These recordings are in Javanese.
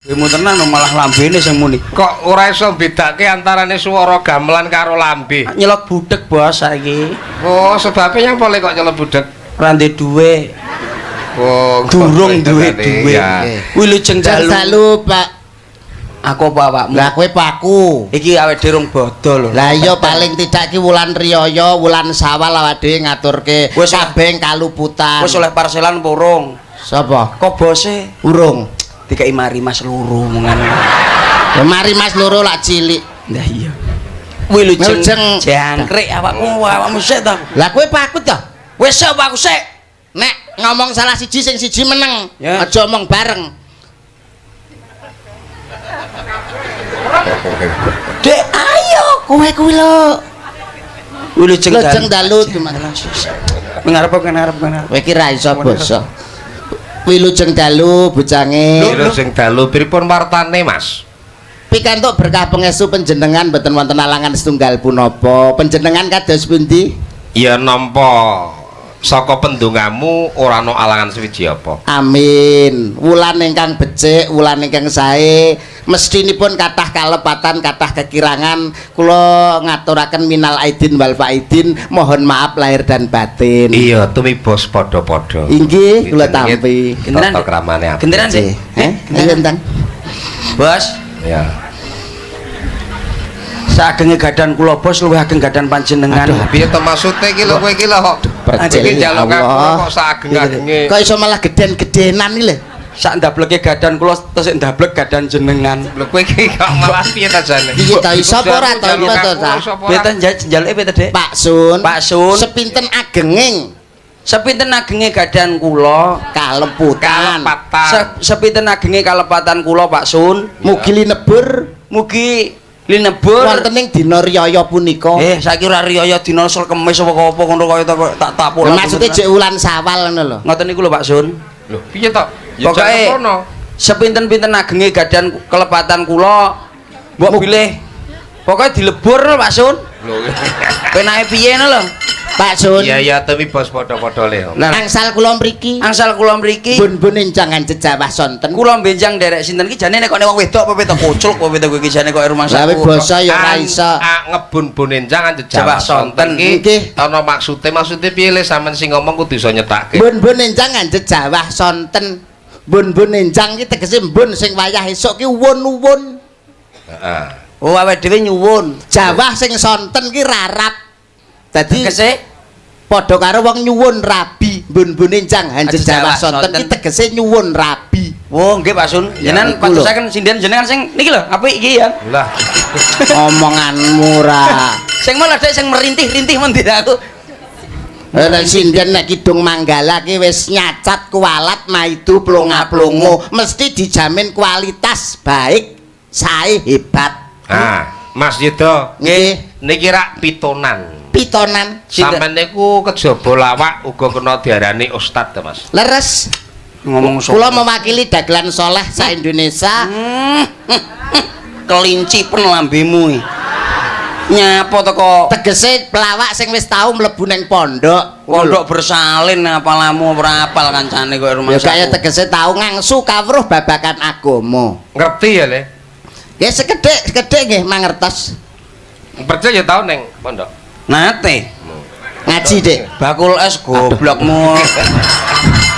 Demo tenan malah lambene sing muni. Kok ora iso bedake antarane swara gamelan karo lambe? Nyelot budek bos saiki. Oh, sebabnya yang boleh kok nyelot budek? Ora ndek duwe. Oh, durung duwe. Wilujeng dalu, Pak. Aku apa awakmu? Lah kowe paku. Iki awake dhewe rung bodho lho. Lah iya paling tidak ki wulan riyaya, wulan Sawal awake dhewe ngaturke kabeh kaluputan. Wis oleh parselan porong. Sapa? Kok bose Urung. dikai mari Mas loro ngono. Ya mari Mas loro lak cilik. Lah iya. Wilujeng jangkrik awakmu sik to. Lah kowe pakut to? Wis sik aku sik. Nek ngomong salah siji sing siji meneng. Ya. Aja omong bareng. Dek ayo Kowe kuwi lho. Wilujeng dalu ngarep ngarep. Kowe iki ra iso basa. Wilujeng dalu bojange. Wilujeng dalu pripun wartane, Mas? Pikantuk berkah pangestu panjenengan boten wonten alangan setunggal punapa. Panjenengan kados pundi? Ya nampa saka pendongamu ora ana alangan suwiji apa. Amin. Wulan ingkang becik, wulan ingkang sae, mestinipun kathah kalepatan, kathah kekirangan. Kula ngaturaken minal aidin wal faidin, mohon maaf lahir dan batin. Iya, tumibos padha-padha. Inggih, kula tampi. Tata kramane apik. Genteran sih. Genteng. Bos, Ya. saagenge gadan kula bos luwih ageng gadan panjenengan. Piye to maksude iki lho kowe iki lho kok. Iki njaluk aku kok saageng-agenge. Kok iso malah geden-gedenan iki lho. Sak ndableke gadan kula terus ndablek gadan jenengan. Lho kowe iki kok malah piye ta jane? Iki ta iso apa ora to ta? Beten njaluke pete, Dek? Pak Sun. Pak Sun. Sepinten agenging Sepinten agenge gadan kula kaleputan. Sepinten agenge kalepatan kula Pak Sun. Mugi linebur, Mugi linebur wonten ing dina riyaya punika. Saiki ora riyaya dina Sel Kemis apa ngono kaya tak tapuk. Maksude jek wulan Sawal ngono lho. Ngoten niku lho Pak Sun. Lho, piye to? Ya Pokoke kono. sepinten-pinten agenge gadan kelepatan kula mbok bilih. Pokoke dilebur lho Pak Sun. Lho. Penake piye ngono lho. Pak Sun. Iya ya tumibos padha-padha le. Nah, Angsal kula mriki. angsal kula mriki Bun-bun enjangan jejawah sonten. kula benjang derek sinten ki jane nek kok nek wong wedok apa wedok kucluk apa wedok iki jane kok rumah Lah sakit. basa ya ora iso. Ngebun-bun enjangan Jawah jejawah sonten Nggih. iki ana maksude piye le sampean sing ngomong kudu iso nyetake. Bun-bun enjangan jejawah sonten. Bun-bun enjang ki tegese mbun sing wayah esuk ki uwun-uwun. Heeh. Oh awake dhewe nyuwun. Jawah sing sonten ki rarap. Dadi Tegese padha karo wong nyuwun rabi. Bun-bun enjang jejawah sonten ki tegese nyuwun rabi. oh nggih Pak Sun. Jenengan iku lho. patusaken sinden jenengan sing niki lho apik iki ya. Lah. Omonganmu ra. Sing malah dek sing merintih-rintih mendhi aku. Nek sinden nek kidung Manggala ki wis nyacat kualat maidu plonga-plongo, mesti dijamin kualitas baik, sae hebat. Ah, Mas Yudo, Nggih, niki rak pitonan. pitonan Sampeyan niku kejaba lawak uga kena diarani ustad to, Mas. leres. Ngomong Kula mewakili dagelan soleh sa Indonesia. kelinci pen lambemu iki. Nyapa teko Tegese pelawak sing wis tau mlebu ning pondok. pondok bersalin apalamu ora apal kancane kok rumah Ya kaya tegese tau ngangsu kawruh babagan agama. Ngerti ya, Le? Ya sekedhik nggih mangertos. Percaya tau ning pondok. Nate Ngaji, Dik. bakul es goblokmu.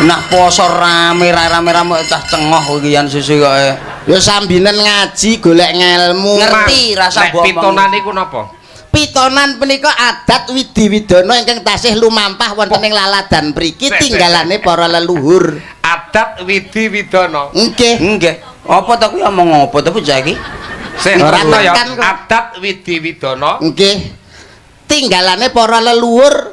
Nah poso rame-rame cah cengoh iki yan sisi kok. Ya sambinen ngaji golek ngelmu. Ngerti rasa Nek pitonan niku napa? Pitonan punika adat widi-widana ingkang tasih lumampah wonten ing laladan mriki tinggalane para leluhur. Adat widi widana. Nggih. Nggih. Apa to kuwi omong apa to bocah iki? Sing Ora ora ya tekan kok. adat widi widana. Nggih. Tinggalane para leluhur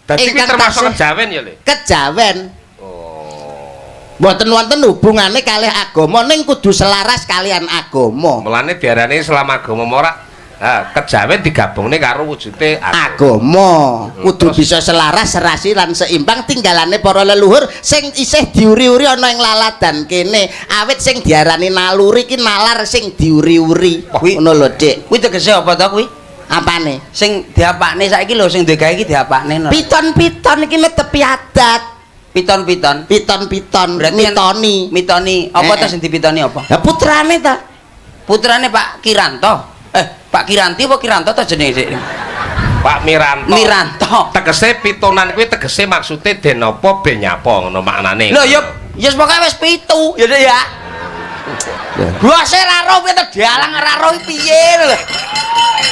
Dadi kuwi Ingkang termasuk tasih- kejawen ya, Le? kejawen. Oh. Mboten wonten hubungane kalih agama ning kudu selaras kalian agama. Mulane diarani selama agama ora kejawen digabungne karo wujude Agama kudu Terus- bisa selaras, serasi lan seimbang tinggalane para leluhur sing isih diuri-uri ana ing laladan kene. Awit sing diarani naluri ki nalar sing diuri-uri. Kuwi- Ngono lho, Dik. Kuwi tegese apa to kuwi? Apane? Sing diapakne saiki lho sing digawe iki diapakne. Piton-piton iki netepi adat. Piton-piton. Piton-piton Berarti mitoni. Apa ta sing dipitoni apa? Ya putrane ta. Putrane Pak Kiranto. Pak Kiranti apa Kiranto ta jenenge sik? Pak Miranto. Miranto. Tegese pitonan kuwi tegese maksude den apa ben nyapa ngono maknane. Lho ya pokoke wis 7 ya Dek ya. Bose ra ro piye to dialang ra ro piye lho.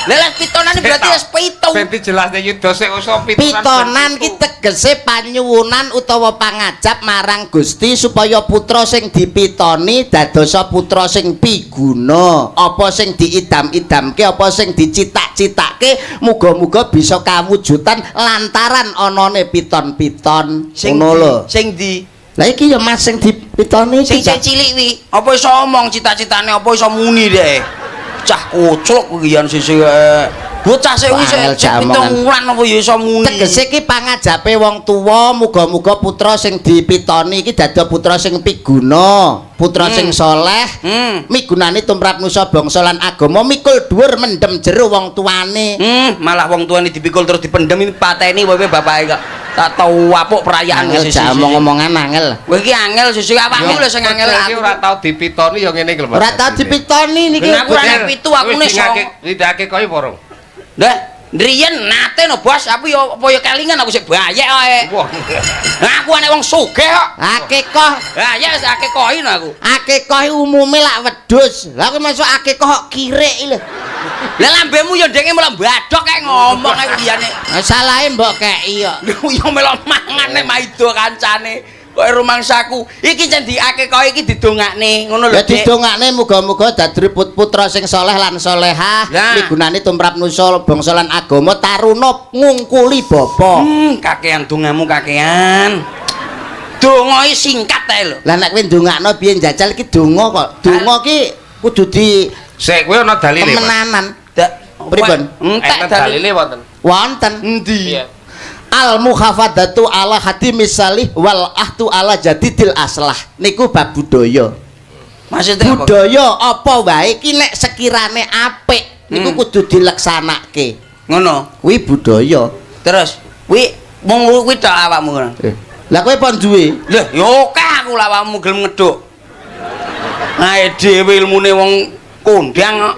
Lah pitonane berarti wis 7. Ben dijelasne Yuda sik usah Pitonan ki tegese panyuwunan utawa pangajap marang Gusti supaya putra sing dipitoni dadosa putra sing piguna. Apa sing diidam-idamke, apa sing dicitak-citake, muga-muga bisa kawujudan lantaran anane piton-piton. Ngono lho. Sing di Lah iki ya Mas sing dipitoni sing cilik wi. Apa iso omong cita-citane apa iso muni deh. Cah kucluk kuwi yen sisih bocah sik wis 7 wulan apa ya iso muni. Tegese iki pangajape wong tuwa muga-muga putra sing dipitoni iki dadi putra sing piguna, putra sing saleh, migunani tumrap nusa bangsa lan agama, mikul dhuwur mendem jero wong tuane. Malah wong tuane dipikul terus dipendem pateni wae bapake kok. Tak tau apuk perayaan wis sik omong-omongan angel. Kowe iki angel sesuk awakmu lho sing angel. Iki ora tau dipitoni ya ngene iki lho Mas. Ora tau dipitoni niki. Aku ora pitu aku nek ndake koyo porong. Lah, riyen nate no Bos, aku yo apa yo kelingan aku sik bayek ae. Wah. Aku anek wong sugih kok. Akekah. Lah ya akekohin aku. Akekah umume lak wedhus. Lah kok masuk akekah kok kirik lho. Lah lambemu yo ndenge melok mbadhok kae ngomong ae liyane. Salahe mbok keki yo. Yo melok mangan nek maido kancane. Kok rumangsaku iki jan diakeh iki didongakne ngono lho. Ya didongakne muga-muga dadi putra sing saleh lan salehah, migunani tumrap nusa bangsa lan agama taruna ngungkuli bapa. Kakean dongamu kakean. Donga iki singkat ae lho. Lah nek kowe ndongakno piye njajal iki donga kok. Donga ki kudu di sik kowe ana dalile. Kemenanan. Pripun? Entek dalile wonten. Wonten. Endi? Al mukhafadatu ala hati misalih wal ahtu ala jadidil aslah niku bab budaya. Maksudnya budaya apa wae iki nek sekirane apik niku kudu dileksanake. Ngono. Kuwi budaya. Terus kuwi mung kuwi tok awakmu ngono. Lah kowe pon duwe? Lah yo akeh aku lah awakmu gelem ngeduk. Ae dhewe ilmune wong kondang kok.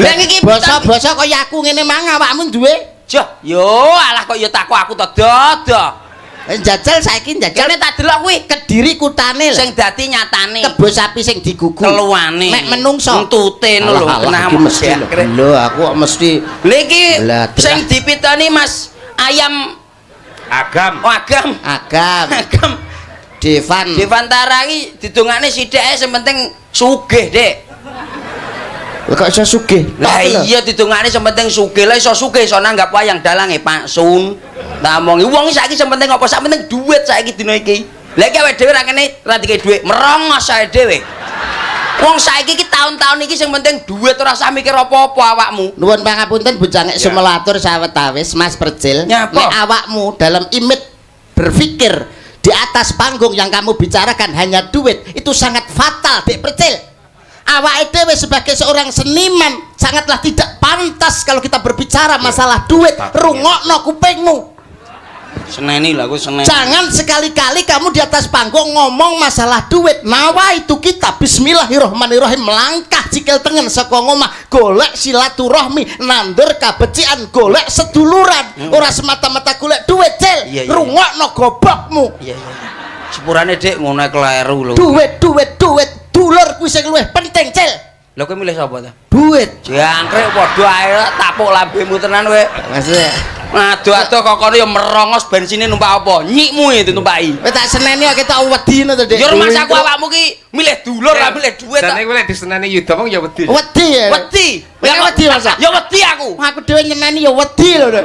Lah iki basa-basa kaya aku ngene mang awakmu duwe? Yo alah kok yo takok aku to dodo. Njajal saiki njajal nek tak delok kuwi Kediri kutane lho. Sing dadi nyatane. Kebo sapi sing digugu. Keluane. Nek menungso entute lho kena mesti. Lho aku mesti. Lha iki sing dipitani Mas ayam Agam. Oh agam. Agam. Devan Tara iki didongakne sithik ae sing penting sugih, Dik. Kok iso sugih? Lah iya didongakne sing penting sugih. Lah iso sugih iso nanggap wayang dalange Pak Sun. Tak omongi wong saiki sing penting apa? Sak penting duit saiki dina iki. Lah iki awake dhewe ra kene ra dikek dhuwit, merongos ae dhewe. Wong saiki iki taun-taun iki sing penting duit ora usah mikir apa-apa awakmu. Nuwun pangapunten Bujang Sumelatur sawetawis Mas Percil. Nek awakmu dalam imit berpikir di atas panggung yang kamu bicarakan hanya duit, itu sangat fatal, Dek Percil. Awake dhewe sebagai seorang seniman sangatlah tidak pantas kalau kita berbicara masalah duit. Rungokno kupingmu. Seneni lah aku seneni. Jangan sekali-kali kamu di atas panggung ngomong masalah duit. Nawa itu kita bismillahirrahmanirrahim melangkah cikil tengen saka ngomah golek silaturahmi nandur kabecikan golek seduluran ora semata-mata golek duit cil. Rungokno gobokmu. Iya. Sepurane Dik ngono kleru lho. Duit dulur kuwi sing luwih penting cil. Lha kowe milih sapa ta? Duit. Jangkrik padha ae tapuk lambemu tenan kowe. Maksudnya Ado-ado kok kono ya merongos bensine numpak apa? Nyikmu itu numpaki. Kowe tak seneni kok ketok wedi ngono to, Dik. Ya rumahku awakmu ki milih dulur ra milih duit. Jane kowe nek diseneni Yuda mong ya wedi. Wedi ya. Wedi. Ya wedi Mas. Ya wedi aku. Aku dhewe nyeneni ya wedi lho, Dik.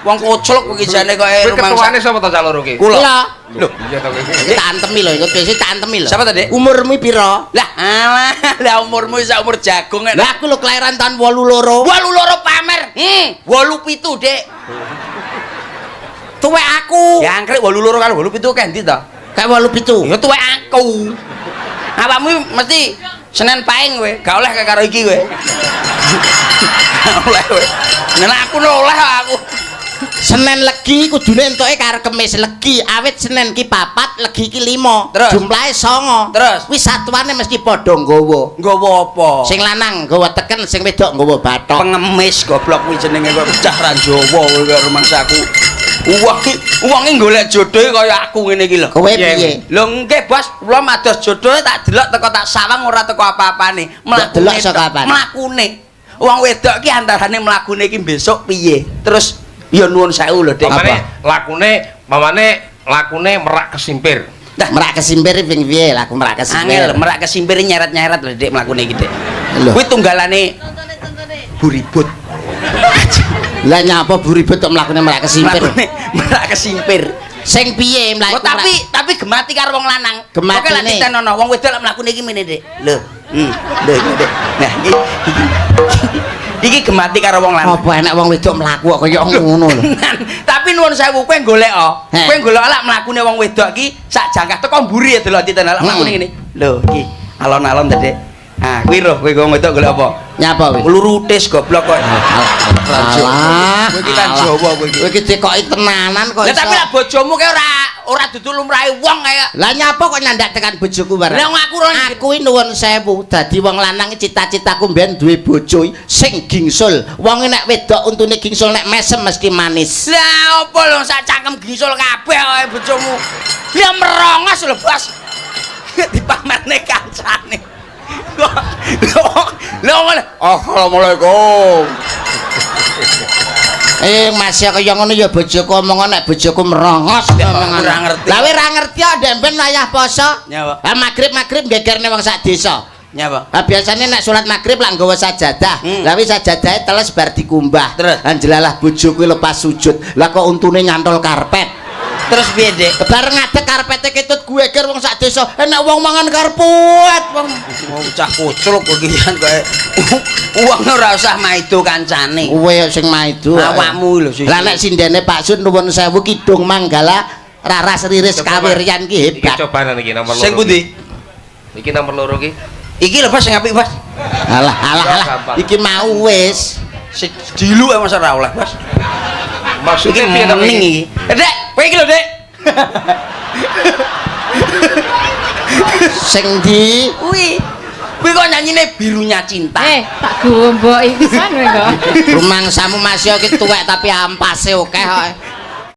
Wong koclok kuwi jane kok rumah. Ketuane sapa to caloro ki? Kula. Lho, iya to kowe. Tak antemi lho, ikut biasa tak antemi lho. Siapa tadi? Umurmu piro? Lah, alah, lah umurmu sak umur jagung. Lah aku lho kelahiran tahun 82. 82 pamer. 87, Dik. Tuwek aku. Jangkrik 82 karo 87 kan ndi to? Kayak 87. Ya tuwek aku. Awakmu mesti Senen Paing kowe, gak oleh karo iki kowe. Oleh kowe. Nek aku oleh aku. Senin Legi kudune entuke karo Kemis Legi. Awit Senin ki 4, Legi ki 5. Terus? Jumlahe 9. Terus? Wis satuane mesti padha nggawa. Nggawa apa? Sing lanang nggawa teken, sing wedok nggawa bathok. Pengemis goblok kuwi jenenge kok cah ra Jawa kowe karo rumangsaku. Wonge golek jodohe kaya aku ngene iki lho. Kowe piye? Lho nggih Bos, kula mados jodohe tak delok teko tak sawang ora teko apa-apane. Delok saka apane? Mlakune. Wong wedok ki antarane mlakune iki besok piye? Terus ya nuwun sewu lho Dik. Mamane lakune merak kesimpir. Nah, Merak kesimpir ping piye laku merak kesimpir? angel merak kesimpir nyeret-nyeret lho Dik mlakune iki Dik. Lho. Kuwi tunggalane buribut. Lah nyapa buribut kok mlakune merak kesimpir? Mlakune merak kesimpir. Sing piye mlaku? Oh, tapi gemati karo wong lanang. Gematine. Oke lah ditenono wong wedok lek mlakune iki mene Dik. Lho. Lho iki Dik. Nah iki gemati karo wong lanang. Apa enak wong wedok mlaku kok kaya ngono lho. Tapi nuwun sewu kowe golek He. kowe golek lak mlakune wong wedok ki sak jangkah teko mburi ya delok ditenono mlakune ngene. Lho iki alon-alon ta Dik. Ah kuwi lho kowe wong wedok golek apa? Nyapa wis? Lurutis goblok kok. Alah. Kowe iki kan Jawa kowe iki. Kowe iki dikoki tenanan kok Lah iso. tapi lak bojomu kae ora dudu lumrahe wong kaya. Lah nyapa kok nyandak tekan bojoku bareng? Lah wong aku ora Aku kuwi nuwun sewu, dadi wong lanang cita-citaku mbiyen duwe bojo sing gingsul. Wong nek wedok untune gingsul nek mesem mesti manis. Lah apa lho sak cangkem gingsul kabeh kowe bojomu. Ya merongos lho Bos. Dipamerne kancane. Lho Assalamualaikum. Mas ya kaya ngono ya bojoku omong nek bojoku merongos omongan. Ora ngerti. Lah kowe ora ngerti kok ndemben wayah poso. Nyapa? Lah magrib gegerne wong sak desa. Nyapa? Lah biasane nek salat magrib lak nggawa sajadah. Lah wis sajadahe teles bar dikumbah. Terus? Anjelalah bojoku lepas sujud. Lah kok untune nyantol karpet. Terus piye Dik? Bareng ngadeg karpete ketut geger wong sak desa. Enak wong mangan karpet wong. Mau cah kucluk kowe iki kan kowe. Wong ora usah maido kancane. Kowe sing maido. Awakmu lho sih. Lah nek sindene Pak Sun nuwun sewu Kidung Manggala Raras Riris Kawiryan ki Iki hebat. cobaan iki nomor 2. Sing pundi? Iki nomor 2 iki. Iki lho Bos sing apik Bos. Alah Gampang. iki mau wis. Sing dilu ae masa ora oleh Bos. Maksudnya Iki piye to mending iki? iki. Dek, kowe iki lho Dek. Sing di Kuwi. Kuwi kok nyanyine birunya cinta. Tak gomboki pisan kowe kok. rumangsamu masih ki tuwek tapi ampase akeh kok.